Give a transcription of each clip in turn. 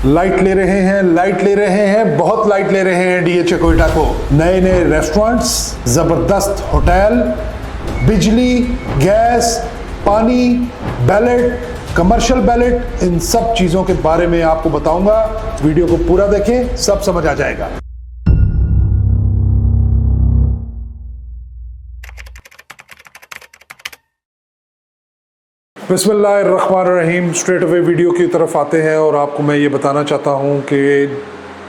Light ले रहे हैं, बहुत लाइट ले रहे हैं डीएचए कोयटा को। नए नए रेस्टोरेंट्स, जबरदस्त होटल, बिजली, गैस, पानी, बैलेट, कमर्शियल बैलेट, इन सब चीजों के बारे में आपको बताऊंगा। वीडियो को पूरा देखें, सब समझ आ जाएगा। बिस्मिल्लाहिर्रहमानिर्रहीम। स्ट्रेट अवे वीडियो की तरफ आते हैं और आपको मैं ये बताना चाहता हूँ कि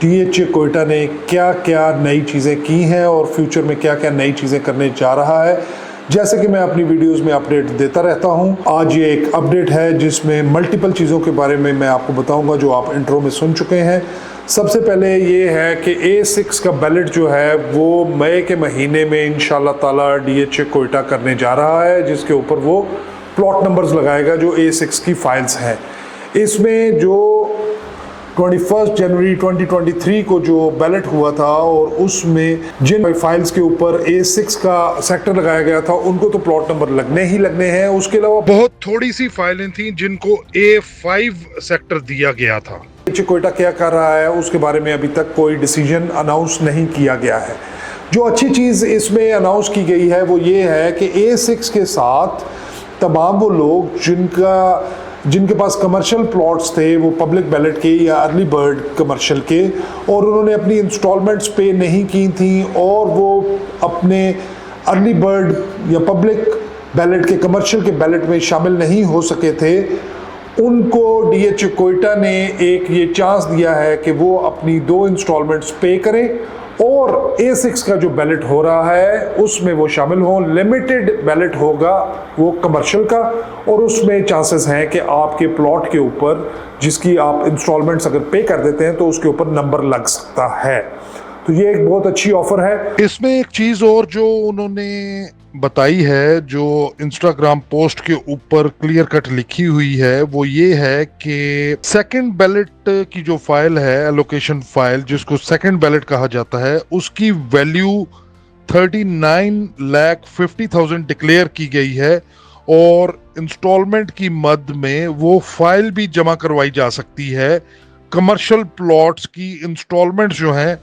डीएचए कोयटा ने क्या क्या नई चीज़ें की हैं और फ्यूचर में क्या क्या नई चीज़ें करने जा रहा है। जैसे कि मैं अपनी वीडियोस में अपडेट देता रहता हूँ, आज ये एक अपडेट है जिसमें मल्टीपल चीज़ों के बारे में मैं आपको बताऊँगा जो आप इंट्रो में सुन चुके हैं। सबसे पहले ये है कि A6 का बैलेट जो है वो मई के महीने में इंशाल्लाह ताला डीएचए कोयटा करने जा रहा है, जिसके ऊपर वो प्लॉट नंबर्स लगाएगा जो A6 की फाइल्स हैं। इसमें जो 21 जनवरी 2023 को जो बैलेट हुआ था और उसमें जिन फाइल्स के ऊपर A6 का सेक्टर लगाया गया था उनको तो प्लॉट नंबर लगने ही लगने हैं। उसके अलावा बहुत थोड़ी सी फाइलें थी जिनको A5 सेक्टर दिया गया था। कोयटा क्या कर रहा है उसके बारे में अभी तक कोई डिसीजन अनाउंस नहीं किया गया है। जो अच्छी चीज़ इसमें अनाउंस की गई है वो ये है कि A6 के साथ तमाम वो लोग जिनके पास कमर्शियल प्लॉट्स थे, वो पब्लिक बैलेट के या अर्ली बर्ड कमर्शियल के, और उन्होंने अपनी इंस्टॉलमेंट्स पे नहीं की थी और वो अपने अर्ली बर्ड या पब्लिक बैलेट के कमर्शियल के बैलेट में शामिल नहीं हो सके थे, उनको डीएचए कोयटा ने एक ये चांस दिया है कि वो अपनी 2 इंस्टॉलमेंट्स पे करें और A6 का जो बैलेट हो रहा है उसमें वो शामिल हो। लिमिटेड बैलेट होगा वो कमर्शियल का और उसमें चांसेस हैं कि आपके प्लॉट के ऊपर जिसकी आप इंस्टॉलमेंट्स अगर पे कर देते हैं तो उसके ऊपर नंबर लग सकता है। तो ये एक बहुत अच्छी ऑफर है। इसमें एक चीज और जो उन्होंने बताई है, जो इंस्टाग्राम पोस्ट के ऊपर क्लियर कट लिखी हुई है, वो ये है कि सेकंड बैलेट की जो फाइल है, एलोकेशन फाइल जिसको सेकंड बैलेट कहा जाता है, उसकी वैल्यू 39,50,000 डिक्लेयर की गई है और इंस्टॉलमेंट की मद में वो फाइल भी जमा करवाई जा सकती है। कमर्शियल प्लॉट्स की इंस्टॉलमेंट जो हैं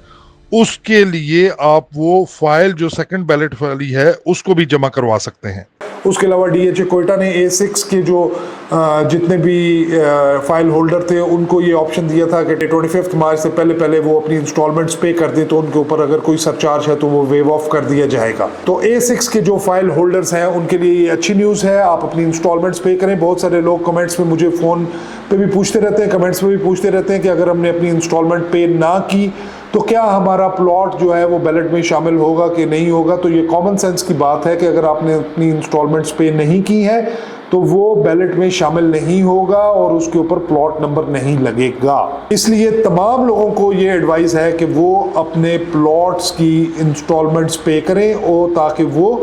उसके लिए आप वो फाइल जो सेकंड बैलेट वाली है उसको भी जमा करवा सकते हैं। उसके अलावा डीएचए कोयटा ने A6 के जो जितने भी फाइल होल्डर थे उनको ये ऑप्शन दिया था कि 25 मार्च से पहले पहले वो अपनी इंस्टॉलमेंट्स पे कर दें तो उनके ऊपर अगर कोई सरचार्ज है तो वो वेव ऑफ कर दिया जाएगा। तो A6 के जो फाइल होल्डर्स हैं उनके लिए ये अच्छी न्यूज़ है, आप अपनी इंस्टॉलमेंट्स पे करें। बहुत सारे लोग कमेंट्स में मुझे फ़ोन पे भी पूछते रहते हैं, कमेंट्स में भी पूछते रहते हैं कि अगर हमने अपनी इंस्टॉलमेंट पे ना की तो क्या हमारा प्लॉट जो है वो बैलेट में शामिल होगा कि नहीं होगा। तो ये कॉमन सेंस की बात है कि अगर आपने अपनी इंस्टॉलमेंट्स पे नहीं की है तो वो बैलेट में शामिल नहीं होगा और उसके ऊपर प्लॉट नंबर नहीं लगेगा। इसलिए तमाम लोगों को ये एडवाइस है कि वो अपने प्लॉट्स की इंस्टॉलमेंट्स पे करें और ताकि वो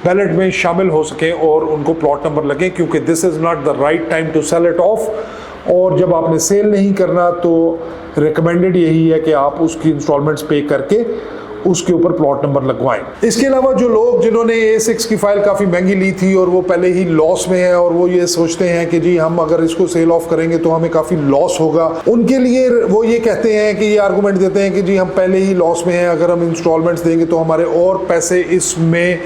बैलेट में शामिल हो सके और उनको प्लॉट नंबर लगे, क्योंकि this is not the right time to sell it off. और जब आपने सेल नहीं करना तो रिकमेंडेड यही है कि आप उसकी इंस्टॉलमेंट्स पे करके उसके ऊपर प्लॉट नंबर लगवाएं। इसके अलावा जो लोग जिन्होंने A6 की फाइल काफ़ी महंगी ली थी और वो पहले ही लॉस में है और वो ये सोचते हैं कि जी हम अगर इसको सेल ऑफ करेंगे तो हमें काफ़ी लॉस होगा, उनके लिए वो ये कहते हैं कि ये आर्गूमेंट देते हैं कि जी हम पहले ही लॉस में हैं, अगर हम इंस्टॉलमेंट्स देंगे तो हमारे और पैसे इसमें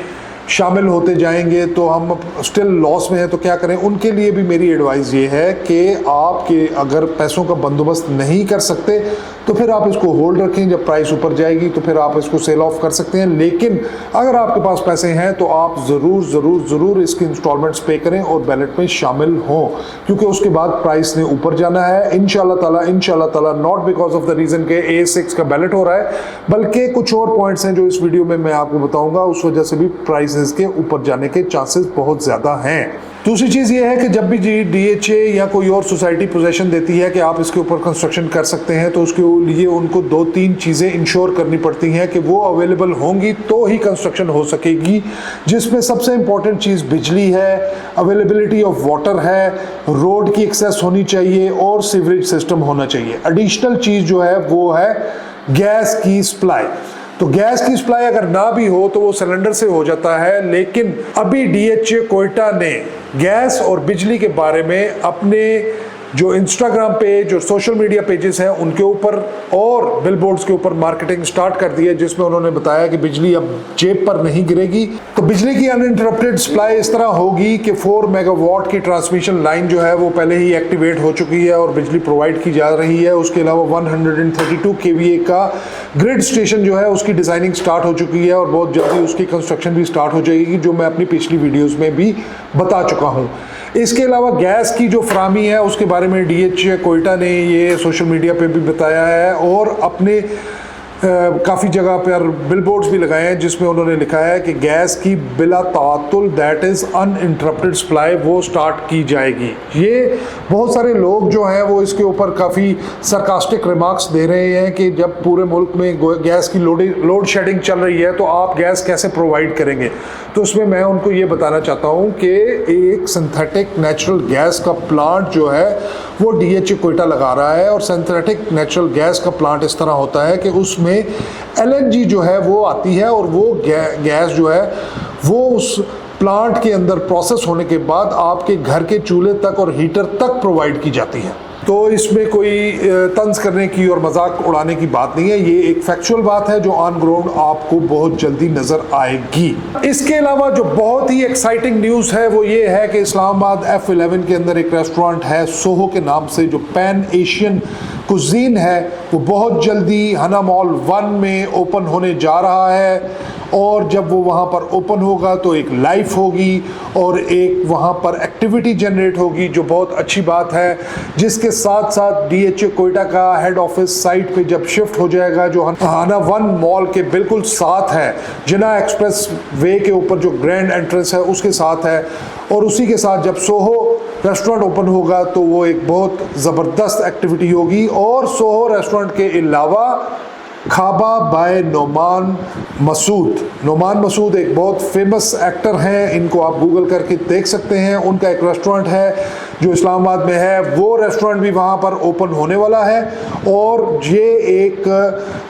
शामिल होते जाएंगे तो हम स्टिल लॉस में हैं, तो क्या करें। उनके लिए भी मेरी एडवाइस ये है कि आपके अगर पैसों का बंदोबस्त नहीं कर सकते तो फिर आप इसको होल्ड रखें, जब प्राइस ऊपर जाएगी तो फिर आप इसको सेल ऑफ कर सकते हैं। लेकिन अगर आपके पास पैसे हैं तो आप ज़रूर इसकी इंस्टॉलमेंट्स पे करें और बैलेट में शामिल हों, क्योंकि उसके बाद प्राइस ने ऊपर जाना है इंशाल्लाह ताला। Not because of the reason के A6 का बैलेट हो रहा है, बल्कि कुछ और पॉइंट्स हैं जो इस वीडियो में मैं आपको बताऊंगा, उस वजह से भी प्राइसेस के ऊपर जाने के चांसेस बहुत ज़्यादा हैं। दूसरी चीज़ ये है कि जब भी डीएचए या कोई और सोसाइटी पोजीशन देती है कि आप इसके ऊपर कंस्ट्रक्शन कर सकते हैं तो उसके लिए उनको 2-3 चीज़ें इंश्योर करनी पड़ती हैं कि वो अवेलेबल होंगी तो ही कंस्ट्रक्शन हो सकेगी, जिसमें सबसे इम्पॉर्टेंट चीज़ बिजली है, अवेलेबिलिटी ऑफ वाटर है, रोड की एक्सेस होनी चाहिए और सीवरेज सिस्टम होना चाहिए। एडिशनल चीज़ जो है वो है गैस की सप्लाई। तो गैस की सप्लाई अगर ना भी हो तो वो सिलेंडर से हो जाता है, लेकिन अभी डीएचए कोयटा ने गैस और बिजली के बारे में अपने जो इंस्टाग्राम पेज और सोशल मीडिया पेजेस हैं उनके ऊपर और बिलबोर्ड्स के ऊपर मार्केटिंग स्टार्ट कर दी है, जिसमें उन्होंने बताया कि बिजली अब जेब पर नहीं गिरेगी। तो बिजली की अनइंटरप्टेड सप्लाई इस तरह होगी कि 4 मेगावाट की ट्रांसमिशन लाइन जो है वो पहले ही एक्टिवेट हो चुकी है और बिजली प्रोवाइड की जा रही है। उसके अलावा 132 kVA का ग्रिड स्टेशन जो है उसकी डिजाइनिंग स्टार्ट हो चुकी है और बहुत जल्दी उसकी कंस्ट्रक्शन भी स्टार्ट हो जाएगी, जो मैं अपनी पिछली वीडियोस में भी बता चुका हूं। इसके अलावा गैस की जो फराहमी है उसके बारे में DH कोयटा ने ये सोशल मीडिया पे भी बताया है और अपने काफ़ी जगह पर बिलबोर्ड्स भी लगाए हैं जिसमें उन्होंने लिखा है कि गैस की बिला तातुल दैट इज़ अनइंटरप्टेड सप्लाई वो स्टार्ट की जाएगी। ये बहुत सारे लोग जो हैं वो इसके ऊपर काफ़ी सरकास्टिक रिमार्क्स दे रहे हैं कि जब पूरे मुल्क में गैस की लोड शेडिंग चल रही है तो आप गैस कैसे प्रोवाइड करेंगे। तो उसमें मैं उनको ये बताना चाहता हूँ कि एक सिंथेटिक नेचुरल गैस का प्लांट जो है वो DH कोयटा लगा रहा है और सिंथेटिक नेचुरल गैस का प्लांट इस तरह होता है कि उसमें LNG जो है वो आती है और वो गैस जो है वो उस प्लांट के अंदर प्रोसेस होने के बाद आपके घर के चूल्हे तक और हीटर तक प्रोवाइड की जाती है। तो इसमें कोई तंज करने की और मजाक उड़ाने की बात नहीं है, ये एक फैक्चुअल बात है जो ऑन ग्राउंड आपको बहुत जल्दी नजर आएगी। इसके अलावा जो बहुत ही एक्साइटिंग न्यूज़ है वो ये है कि इस्लामाबाद F11 के अंदर एक रेस्टोरेंट है सोहो के नाम से, जो पैन एशियन कुजीन है, वो बहुत जल्दी हना मॉल 1 में ओपन होने जा रहा है। और जब वो वहाँ पर ओपन होगा तो एक लाइफ होगी और एक वहाँ पर एक्टिविटी जनरेट होगी, जो बहुत अच्छी बात है। जिसके साथ साथ DH कोयटा का हेड ऑफिस साइट पे जब शिफ्ट हो जाएगा, जो हना 1 मॉल के बिल्कुल साथ है, जिना एक्सप्रेस वे के ऊपर जो ग्रैंड एंट्रेंस है उसके साथ है, और उसी के साथ जब सोहो रेस्टोरेंट ओपन होगा तो वो एक बहुत ज़बरदस्त एक्टिविटी होगी। और सोहो रेस्टोरेंट के अलावा खाबा बाय नोमान मसूद एक बहुत फेमस एक्टर हैं, इनको आप गूगल करके देख सकते हैं। उनका एक रेस्टोरेंट है जो इस्लामाबाद में है, वो रेस्टोरेंट भी वहाँ पर ओपन होने वाला है और ये एक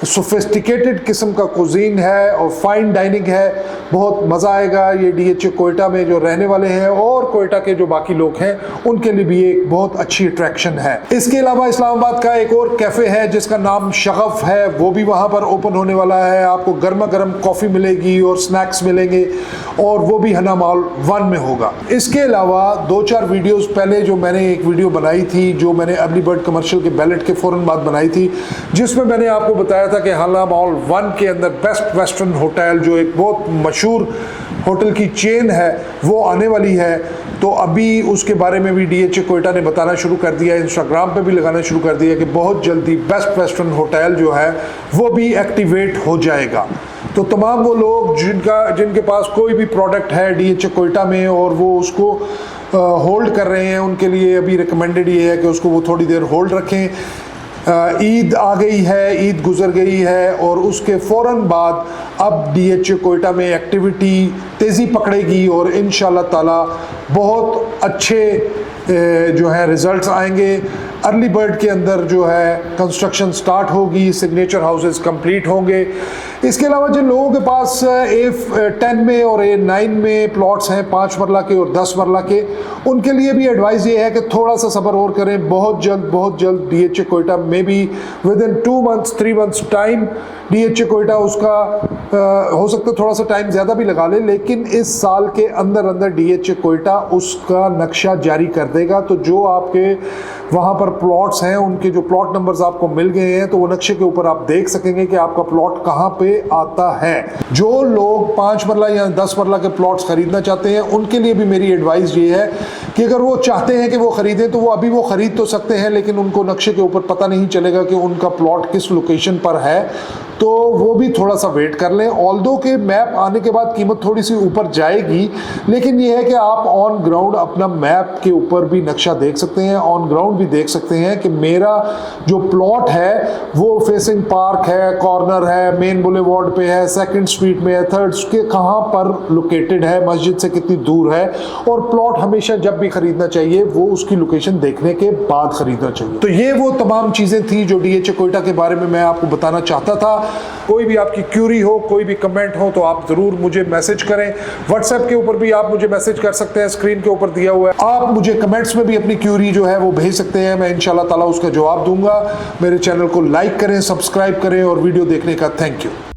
सोफिस्टिकेटेड किस्म का कुजीन है और फाइन डाइनिंग है, बहुत मज़ा आएगा। ये DH कोयटा में जो रहने वाले हैं और कोयटा के जो बाकी लोग हैं उनके लिए भी एक बहुत अच्छी अट्रैक्शन है। इसके अलावा इस्लामाबाद का एक और कैफ़े है जिसका नाम शगफ है, वो भी वहाँ पर ओपन होने वाला है। आपको गर्मा गर्म कॉफ़ी मिलेगी और स्नैक्स मिलेंगे और वो भी हना मॉल 1 में होगा। इसके अलावा 2-4 वीडियोज़ पहले जो मैंने एक वीडियो बनाई थी, जो मैंने अर्ली बर्ड कमर्शियल के बैलेट के फ़ौरन बाद बनाई थी, जिसमें मैंने आपको बताया था कि हना मॉल 1 के अंदर बेस्ट वेस्टर्न होटल, जो एक बहुत मशहूर होटल की चेन है, वो आने वाली है। तो अभी उसके बारे में भी DH कोयटा ने बताना शुरू कर दिया, इंस्टाग्राम पे भी लगाना शुरू कर दिया कि बहुत जल्दी बेस्ट वेस्टर्न होटल जो है वो भी एक्टिवेट हो जाएगा। तो तमाम वो लोग जिनके पास कोई भी प्रोडक्ट है DH कोयटा में और वो उसको होल्ड कर रहे हैं, उनके लिए अभी रिकमेंडेड ये है कि उसको वो थोड़ी देर होल्ड रखें। ईद आ गई है, ईद गुजर गई है और उसके फ़ौरन बाद अब DH कोयटा में एक्टिविटी तेज़ी पकड़ेगी और इंशाल्लाह ताला बहुत अच्छे जो है रिज़ल्ट्स आएंगे। अर्ली बर्ड के अंदर जो है कंस्ट्रक्शन स्टार्ट होगी, सिग्नेचर हाउसेस कंप्लीट होंगे। इसके अलावा जिन लोगों के पास A10 में और A9 में प्लॉट्स हैं 5 मरला के और 10 मरला के, उनके लिए भी एडवाइस ये है कि थोड़ा सा सब्र और करें। बहुत जल्द DH कोयटा में भी with in 2 months 3 months time DH Quetta उसका हो सकता है थोड़ा सा टाइम ज़्यादा भी लगा ले, लेकिन इस साल के अंदर DH कोयटा उसका नक्शा जारी कर देगा। तो जो आपके वहाँ पर प्लॉट्स हैं, उनके जो प्लॉट नंबर्स आपको मिल गए हैं, तो वो नक्शे के ऊपर आप देख सकेंगे कि आपका प्लॉट कहाँ पे आता है। जो लोग 5 मरला या 10 मरला के प्लॉट्स खरीदना चाहते हैं, उनके लिए भी मेरी एडवाइस ये है कि अगर वो चाहते हैं कि वो खरीदें तो वो अभी वो खरीद तो सकते हैं, लेकिन उनको नक्शे के ऊपर पता नहीं चलेगा कि उनका प्लॉट किस लोकेशन पर है, तो वो भी थोड़ा सा वेट कर लें। ऑल्दो के मैप आने के बाद कीमत थोड़ी सी ऊपर जाएगी, लेकिन ये है कि आप ऑन ग्राउंड अपना मैप के ऊपर भी नक्शा देख सकते हैं, ऑन ग्राउंड भी देख सकते हैं कि मेरा जो प्लॉट है वो फेसिंग पार्क है, कॉर्नर है, मेन बुलेवार्ड पे है, 2nd स्ट्रीट में है, 3rd के कहाँ पर लोकेटेड है, मस्जिद से कितनी दूर है। और प्लॉट हमेशा जब भी खरीदना चाहिए वो उसकी लोकेशन देखने के बाद खरीदना चाहिए। तो ये वो तमाम चीज़ें थी जो DH कोयटा के बारे में मैं आपको बताना चाहता था। कोई भी आपकी क्यूरी हो, कोई भी कमेंट हो, तो आप ज़रूर मुझे मैसेज करें। व्हाट्सएप के ऊपर भी आप मुझे मैसेज कर सकते हैं, स्क्रीन के ऊपर दिया हुआ है। आप मुझे कमेंट्स में भी अपनी क्यूरी जो है वो भेज सकते हैं, मैं इंशाल्लाह ताला उसका जवाब दूंगा। मेरे चैनल को लाइक करें, सब्सक्राइब करें और वीडियो देखने का थैंक यू।